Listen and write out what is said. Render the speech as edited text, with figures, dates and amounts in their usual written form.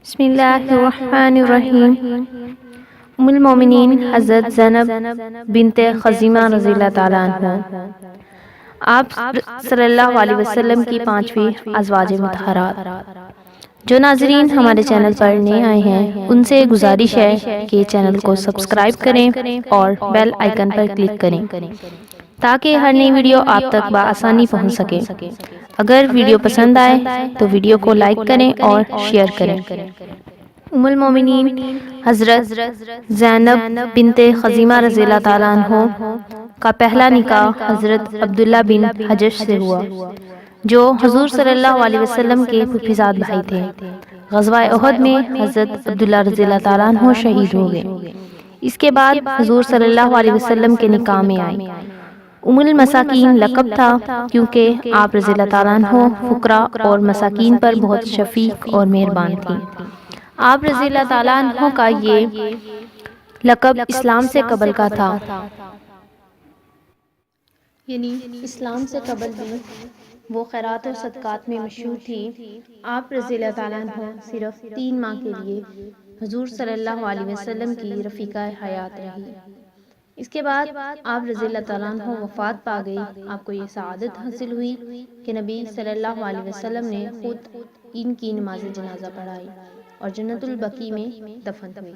بسم اللہ الرحمن الرحیم۔ ام المومنین حضرت زینب بنت خزیمہ رضی اللہ تعالیٰ عنہ آپ صلی اللہ علیہ وسلم کی پانچویں ازواج مطہرات۔ جو ناظرین ہمارے چینل پر نئے آئے ہیں ان سے گزارش ہے کہ چینل کو سبسکرائب کریں اور بیل آئیکن پر کلک کریں تاکہ ہر نئی ویڈیو آپ تک بآسانی پہنچ سکے۔ اگر ویڈیو پسند آئے تو ویڈیو کو لائک کریں اور شیئر کریں۔ ام المومنین حضرت زینب بنت خزیمہ رضی اللہ تعالیٰ عنہ کا پہلا نکاح حضرت عبداللہ بن حجش سے ہوا، جو حضور صلی اللہ علیہ وسلم کے پھوپھیزاد بھائی تھے۔ غزوہ احد میں حضرت عبداللہ رضی اللہ تعالیٰ عنہ شہید ہو گئے۔ اس کے بعد حضور صلی اللہ علیہ وسلم کے نکاح میں آئے۔ ام المساکین لقب تھا کیونکہ آپ رضی اللہ تعالیٰ عنہ فقراء اور مساکین پر بہت شفیق اور مہربان تھیں۔ آپ رضی اللہ تعالیٰ عنہ کا یہ لقب اسلام سے قبل کا تھا، یعنی اسلام سے قبل بھی وہ خیرات اور صدقات میں مشہور تھی۔ آپ رضی اللہ تعالیٰ عنہ صرف 3 ماہ کے لیے حضور صلی اللہ علیہ وسلم کی رفیقہ حیات رہی۔ اس کے بعد آپ رضی اللہ تعالیٰ عنہ وفات پا گئی۔ آپ کو یہ سعادت حاصل ہوئی کہ نبی صلی اللہ علیہ وسلم نے خود ان کی نماز جنازہ پڑھائی اور جنت البقیع میں دفن ہوئی۔